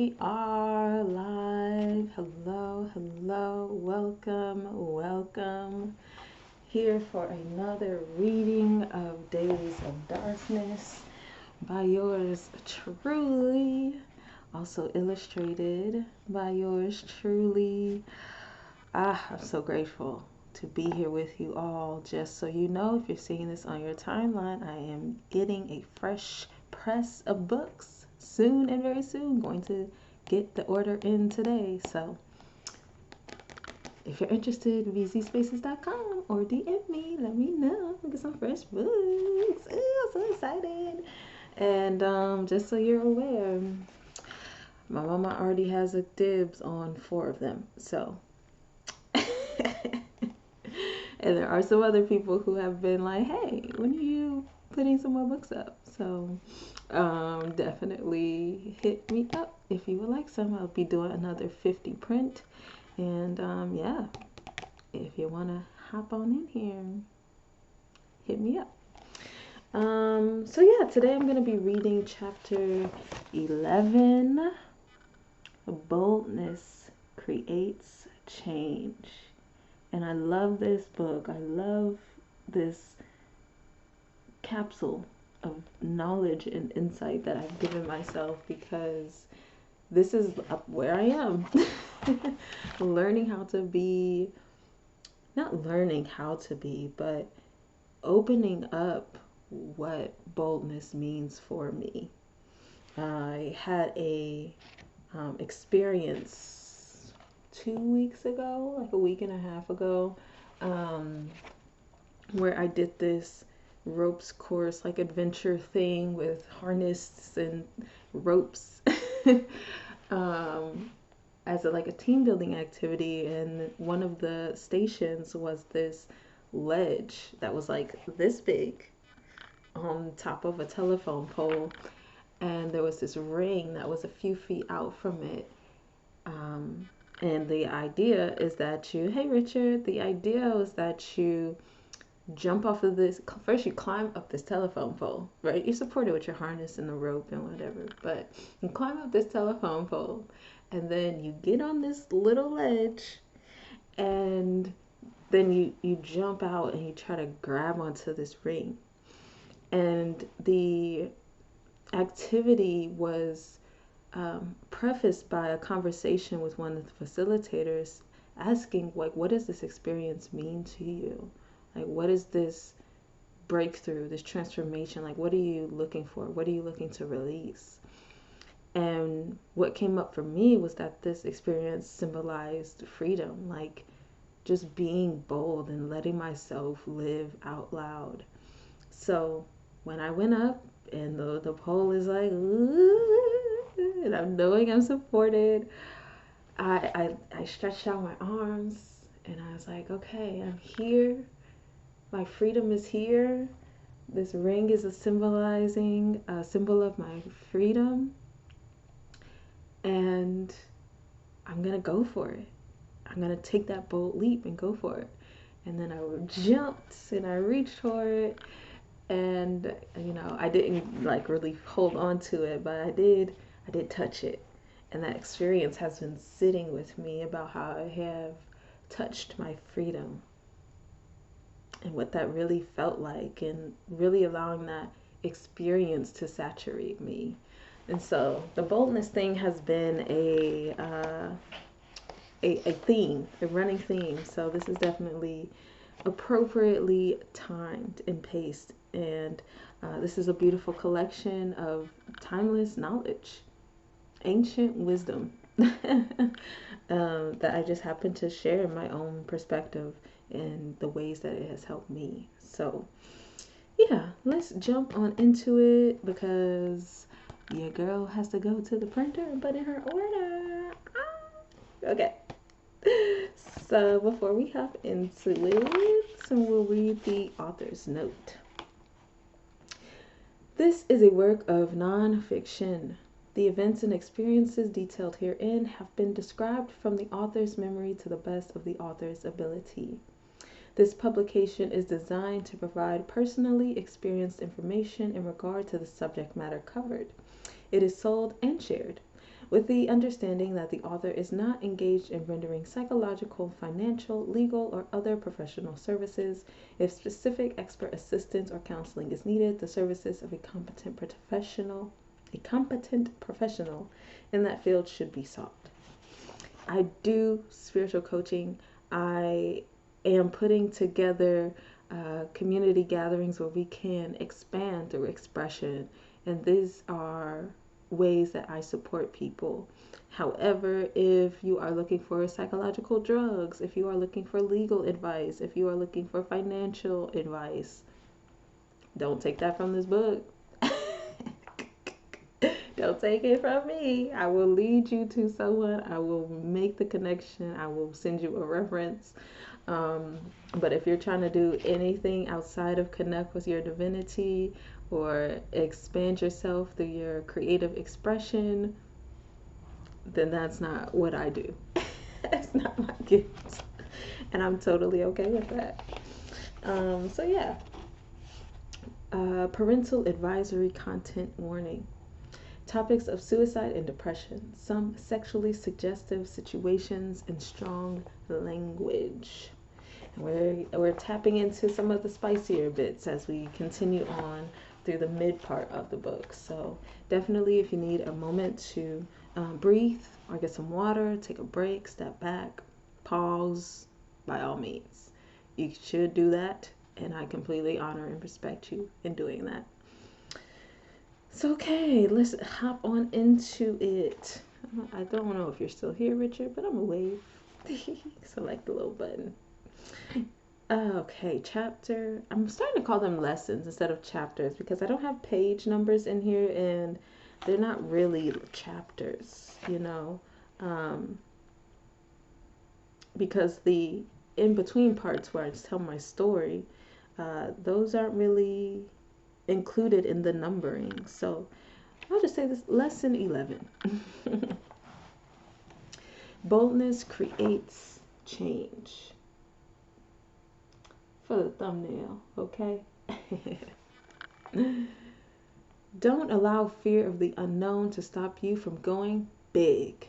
we are live. Hello, hello, welcome. Here for another reading of Days of Darkness by yours truly. Also illustrated by yours truly. I'm so grateful to be here with you all. Just so you know, if you're seeing this on your timeline, I am getting a fresh press of books soon and very soon. Going to get the order in today. So if you're interested, vzspaces.com or DM me. Let me know. Get some fresh books. Ooh, I'm so excited. And just so you're aware, my mama already has a dibs on 4 of them. So and there are some other people who have been like, hey, when are you putting some more books up? So definitely hit me up if you would like some. I'll be doing another 50 print. And yeah, if you want to hop on in here, hit me up. So yeah, today I'm going to be reading chapter 11, Boldness Creates Change. And I love this book. I love this capsule of knowledge and insight that I've given myself, because this is where I am. Learning how to be, not learning how to be, but opening up what boldness means for me. I had a experience 2 weeks ago, like a week and a half ago, where I did this ropes course, like adventure thing with harness and ropes, as like a team building activity. And one of the stations was this ledge that was like this big on top of a telephone pole, and there was this ring that was a few feet out from it. And the idea is that hey Richard, the idea was that you jump off of this, first you climb up this telephone pole, right? You support it with your harness and the rope and whatever, but you climb up this telephone pole, and then you get on this little ledge, and then you jump out and you try to grab onto this ring. And the activity was prefaced by a conversation with one of the facilitators, asking, like, what does this experience mean to you? Like, what is this breakthrough, this transformation? Like, what are you looking for? What are you looking to release? And what came up for me was that this experience symbolized freedom, like just being bold and letting myself live out loud. So when I went up and the pole is like, ooh, and I'm knowing I'm supported, I stretched out my arms and I was like, okay, I'm here. My freedom is here. This ring is a symbol of my freedom. And I'm going to go for it. I'm going to take that bold leap and go for it. And then I jumped and I reached for it. And, you know, I didn't like really hold on to it, but I did touch it. And that experience has been sitting with me about how I have touched my freedom and what that really felt like, and really allowing that experience to saturate me. And so the boldness thing has been a theme, a running theme. So this is definitely appropriately timed and paced. And this is a beautiful collection of timeless knowledge, ancient wisdom that I just happen to share in my own perspective and the ways that it has helped me. So yeah, let's jump on into it, because your girl has to go to the printer and put in her order. Okay. So before we hop into it, we'll read the author's note. This is a work of non-fiction. The events and experiences detailed herein have been described from the author's memory to the best of the author's ability. This publication is designed to provide personally experienced information in regard to the subject matter covered. It is sold and shared with the understanding that the author is not engaged in rendering psychological, financial, legal, or other professional services. If specific expert assistance or counseling is needed, the services of a competent professional in that field should be sought. I do spiritual coaching. I am putting together community gatherings where we can expand through expression, and these are ways that I support people. However, if you are looking for psychological drugs, if you are looking for legal advice, if you are looking for financial advice, don't take that from this book. Don't take it from me. I will lead you to someone. I will make the connection. I will send you a reference. But if you're trying to do anything outside of connect with your divinity or expand yourself through your creative expression, then that's not what I do. That's not my gift. And I'm totally okay with that. So yeah. Parental advisory content warning. Topics of suicide and depression, some sexually suggestive situations, and strong language. And we're tapping into some of the spicier bits as we continue on through the mid part of the book. So definitely, if you need a moment to breathe or get some water, take a break, step back, pause, by all means. You should do that, and I completely honor and respect you in doing that. So, okay, let's hop on into it. I don't know if you're still here, Richard, but I'm going to wave. Select the little button. Okay, chapter. I'm starting to call them lessons instead of chapters because I don't have page numbers in here and they're not really chapters, because the in-between parts where I just tell my story, those aren't really included in the numbering. So I'll just say this, lesson 11. Boldness creates change. For the thumbnail, okay? Don't allow fear of the unknown to stop you from going big.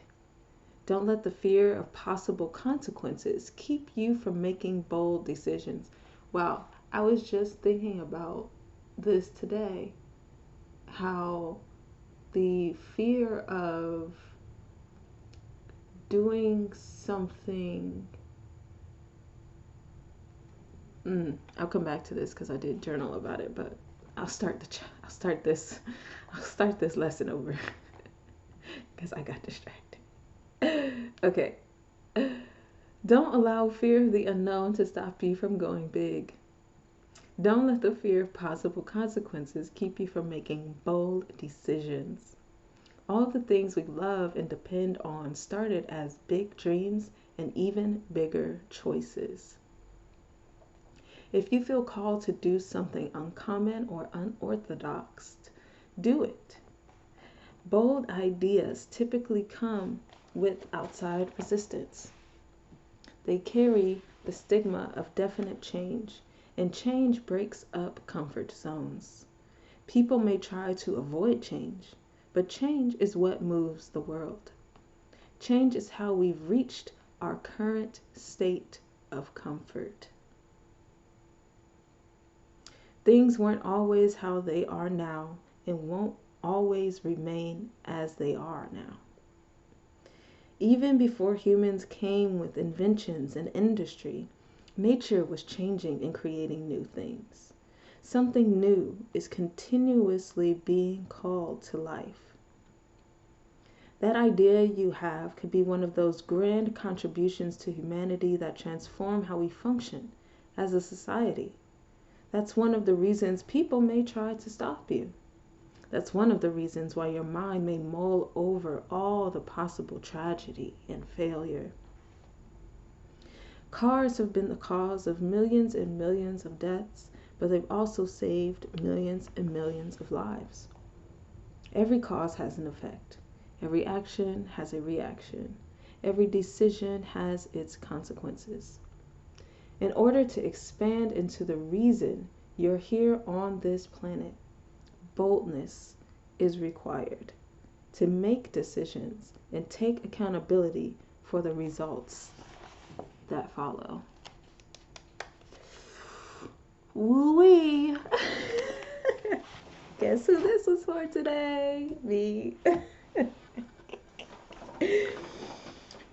Don't let the fear of possible consequences keep you from making bold decisions. Wow, I was just thinking about this today, how the fear of doing something, I'll come back to this because I did journal about it, but I'll start this lesson over because I got distracted. Okay. Don't allow fear of the unknown to stop you from going big. Don't let the fear of possible consequences keep you from making bold decisions. All the things we love and depend on started as big dreams and even bigger choices. If you feel called to do something uncommon or unorthodox, do it. Bold ideas typically come with outside resistance. They carry the stigma of definite change, and change breaks up comfort zones. People may try to avoid change, but change is what moves the world. Change is how we've reached our current state of comfort. Things weren't always how they are now and won't always remain as they are now. Even before humans came with inventions and industry, nature was changing and creating new things. Something new is continuously being called to life. That idea you have could be one of those grand contributions to humanity that transform how we function as a society. That's one of the reasons people may try to stop you. That's one of the reasons why your mind may mull over all the possible tragedy and failure. Cars have been the cause of millions and millions of deaths, but they've also saved millions and millions of lives. Every cause has an effect. Every action has a reaction. Every decision has its consequences. In order to expand into the reason you're here on this planet, boldness is required to make decisions and take accountability for the results that follow. Woo-wee! Guess who this was for today? Me.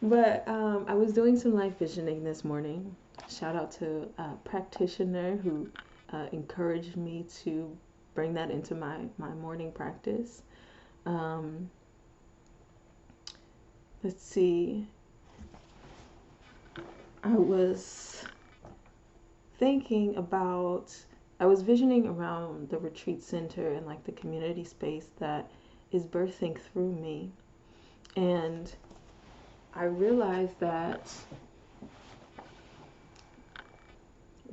But I was doing some life visioning this morning. Shout out to a practitioner who encouraged me to bring that into my morning practice. Let's see. I was visioning around the retreat center and like the community space that is birthing through me. And I realized that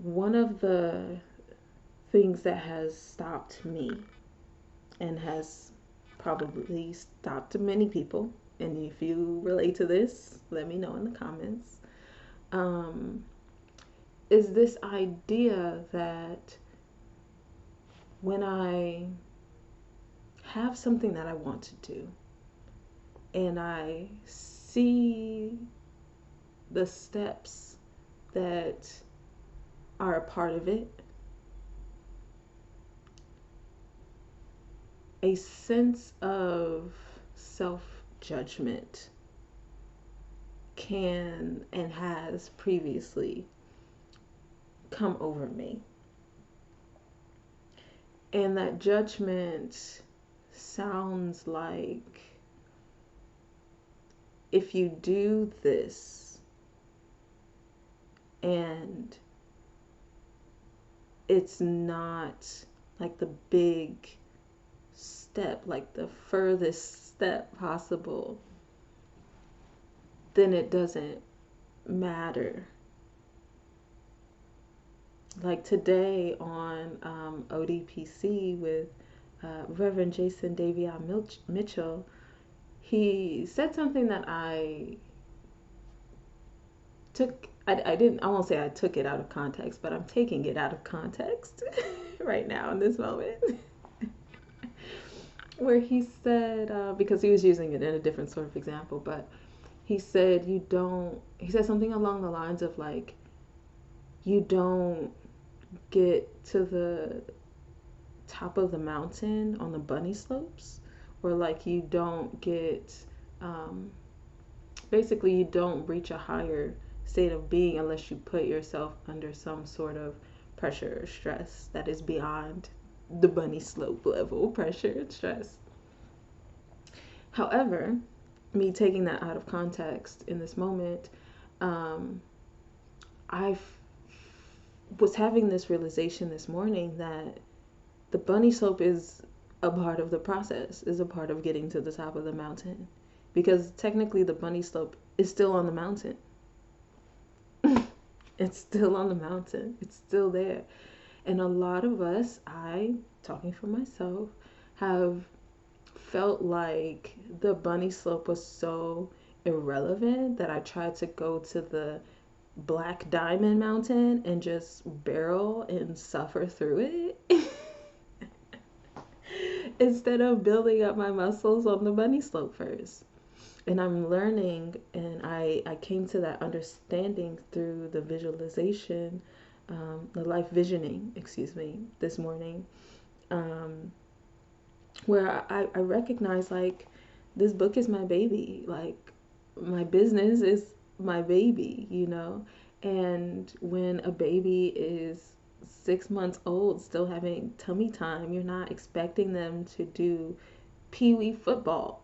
one of the things that has stopped me and has probably stopped many people, and if you relate to this, let me know in the comments, is this idea that when I have something that I want to do and I see the steps that are a part of it, a sense of self-judgment can and has previously come over me. And that judgment sounds like, if you do this and it's not like the big step, like the furthest step possible, then it doesn't matter. Like today on ODPC with Reverend Jason Davion Mitchell, he said something that I won't say I took it out of context, but I'm taking it out of context right now in this moment. Where he said, because he was using it in a different sort of example, but he said he said something along the lines of like, you don't get to the top of the mountain on the bunny slopes, or like you don't get, basically you don't reach a higher state of being unless you put yourself under some sort of pressure or stress that is beyond the bunny slope level pressure and stress. However, me taking that out of context in this moment, I was having this realization this morning that the bunny slope is a part of the process, is a part of getting to the top of the mountain, because technically the bunny slope is still on the mountain. It's still on the mountain. It's still there. And a lot of us, talking for myself, have felt like the bunny slope was so irrelevant that I tried to go to the Black Diamond Mountain and just barrel and suffer through it instead of building up my muscles on the bunny slope first. And I'm learning, and I came to that understanding through the visualization, the life visioning, this morning, where I recognize like this book is my baby, like my business is my baby, you know. And when a baby is 6 months old, still having tummy time, you're not expecting them to do pee-wee football.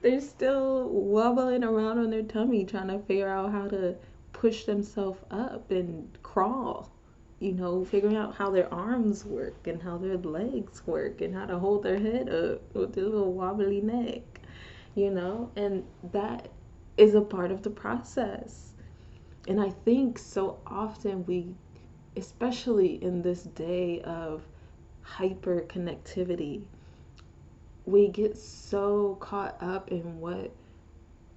They're still wobbling around on their tummy trying to figure out how to push themselves up and crawl, you know, figuring out how their arms work and how their legs work and how to hold their head up with their little wobbly neck, you know. And that is a part of the process. And I think so often we, especially in this day of hyper connectivity, we get so caught up in what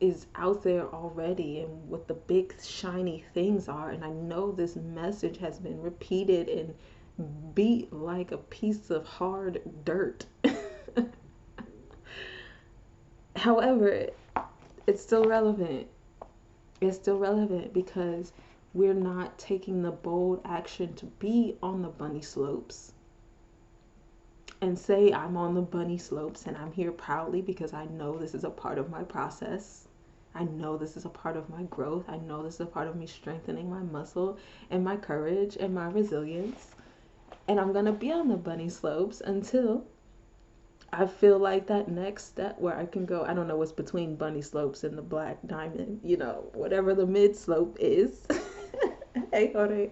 is out there already and what the big shiny things are. And I know this message has been repeated and beat like a piece of hard dirt However, it's still relevant. It's still relevant because we're not taking the bold action to be on the bunny slopes and say, I'm on the bunny slopes and I'm here proudly because I know this is a part of my process. I know this is a part of my growth. I know this is a part of me strengthening my muscle and my courage and my resilience. And I'm going to be on the bunny slopes until I feel like that next step where I can go, I don't know what's between bunny slopes and the black diamond, whatever the mid slope is. Hey, Jorge.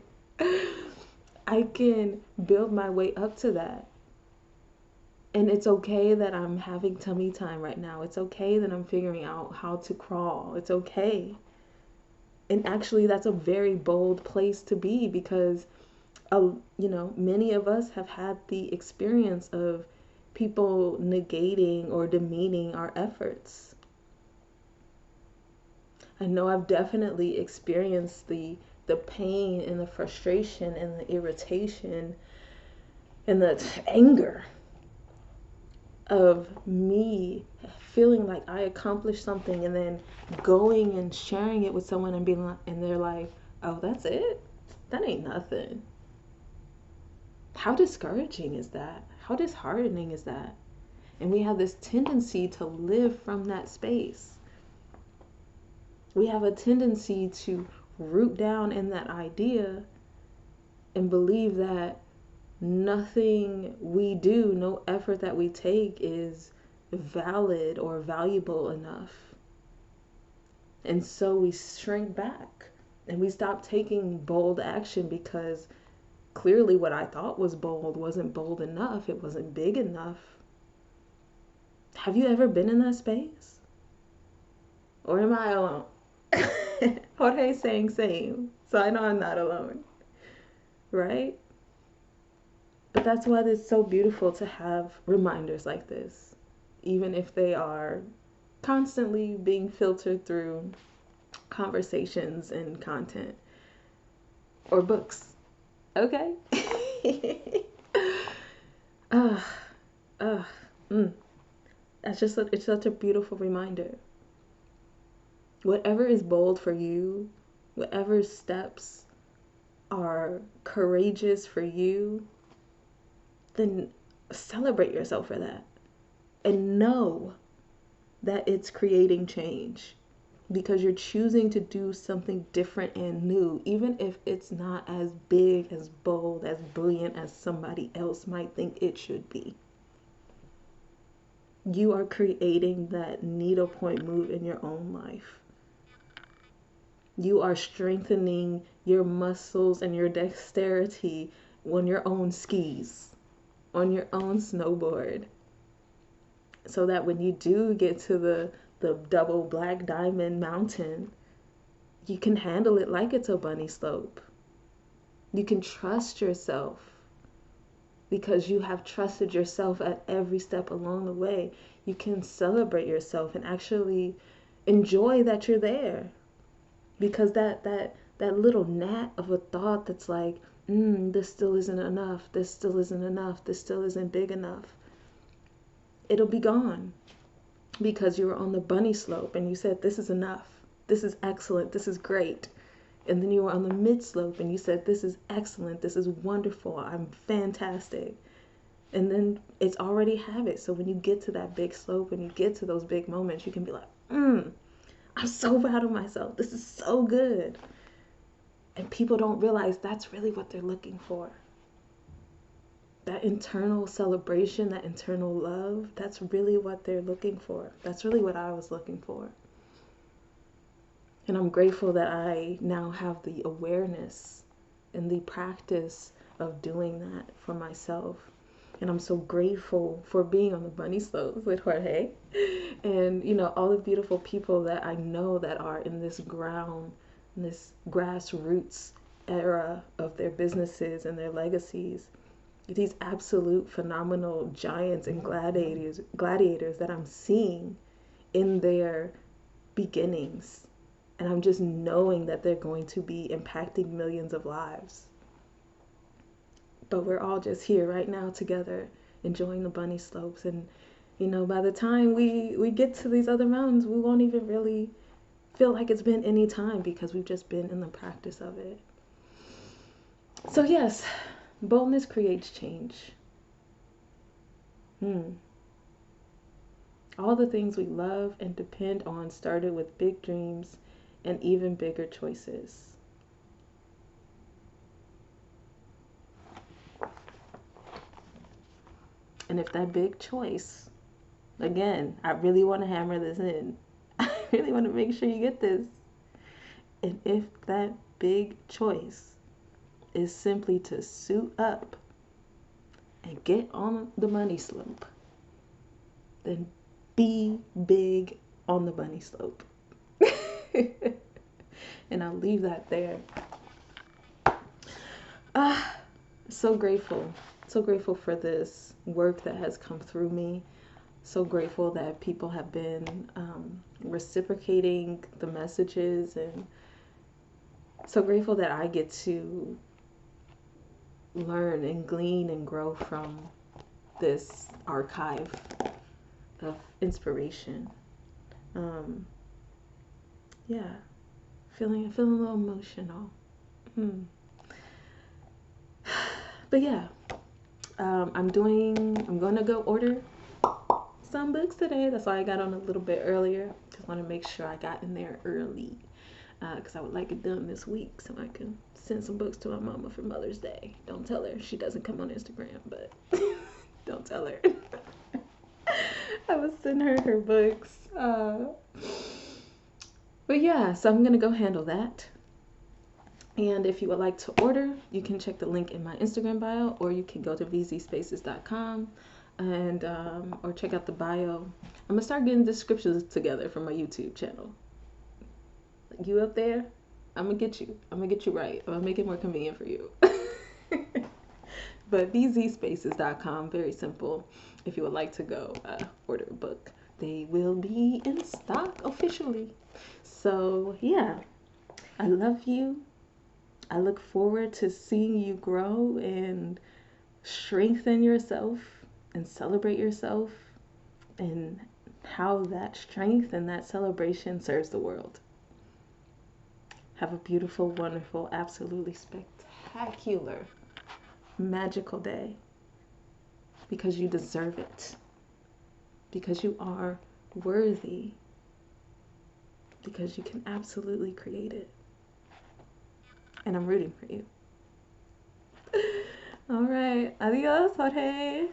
I can build my way up to that. And it's okay that I'm having tummy time right now. It's okay that I'm figuring out how to crawl. It's okay. And actually, that's a very bold place to be because, many of us have had the experience of people negating or demeaning our efforts. I know I've definitely experienced the pain and the frustration and the irritation and the anger of me feeling like I accomplished something and then going and sharing it with someone and being like, and they're like, oh, that's it? That ain't nothing. How discouraging is that? How disheartening is that? And we have this tendency to live from that space. We have a tendency to root down in that idea and believe that nothing we do, no effort that we take is valid or valuable enough. And so we shrink back and we stop taking bold action because clearly what I thought was bold wasn't bold enough. It wasn't big enough. Have you ever been in that space? Or am I alone? Jorge saying same. So I know I'm not alone. Right? But that's why it's so beautiful to have reminders like this, even if they are constantly being filtered through conversations and content or books. Okay? It's such a beautiful reminder. Whatever is bold for you, whatever steps are courageous for you, then celebrate yourself for that and know that it's creating change because you're choosing to do something different and new, even if it's not as big, as bold, as brilliant as somebody else might think it should be. You are creating that needlepoint move in your own life. You are strengthening your muscles and your dexterity on your own skis, on your own snowboard, so that when you do get to the double black diamond mountain, you can handle it like it's a bunny slope. You can trust yourself because you have trusted yourself at every step along the way. You can celebrate yourself and actually enjoy that you're there, because that little gnat of a thought that's like, this still isn't enough, this still isn't enough, this still isn't big enough, it'll be gone because you were on the bunny slope and you said, this is enough, this is excellent, this is great. And then you were on the mid slope and you said, this is excellent, this is wonderful, I'm fantastic. And then it's already habit. So when you get to that big slope, when you get to those big moments, you can be like, I'm so proud of myself, this is so good. And people don't realize that's really what they're looking for. That internal celebration, that internal love, that's really what they're looking for. That's really what I was looking for. And I'm grateful that I now have the awareness and the practice of doing that for myself. And I'm so grateful for being on the bunny slopes with Jorge and, all the beautiful people that I know that are in this this grassroots era of their businesses and their legacies. These absolute phenomenal giants and gladiators that I'm seeing in their beginnings. And I'm just knowing that they're going to be impacting millions of lives. But we're all just here right now together, enjoying the bunny slopes. And By the time we get to these other mountains, we won't even really feel like it's been any time because we've just been in the practice of it. So yes, boldness creates change. All the things we love and depend on started with big dreams and even bigger choices. And if that big choice, again, I really want to hammer this in. I really want to make sure you get this. And if that big choice is simply to suit up and get on the money slope, then be big on the bunny slope. And I'll leave that there. So grateful. So grateful for this work that has come through me. So grateful that people have been reciprocating the messages, and so grateful that I get to learn and glean and grow from this archive of inspiration. Yeah, feeling a little emotional. But yeah, I'm going to go order some books today. That's why I got on a little bit earlier. Just want to make sure I got in there early, because I would like it done this week so I can send some books to my mama for Mother's Day. Don't tell her. She doesn't come on Instagram, but don't tell her. I will send her books. But yeah, so I'm going to go handle that. And if you would like to order, you can check the link in my Instagram bio, or you can go to vzspaces.com and or check out the bio. I'm gonna start getting descriptions together for my YouTube channel. You up there? I'm gonna get you right. I'm gonna make it more convenient for you. But vzspaces.com, very simple. If you would like to go order a book, they will be in stock officially. So yeah, I love you. I look forward to seeing you grow and strengthen yourself and celebrate yourself, and how that strength and that celebration serves the world. Have a beautiful, wonderful, absolutely spectacular, magical day, because you deserve it, because you are worthy, because you can absolutely create it. And I'm rooting for you. All right. Adios, Jorge.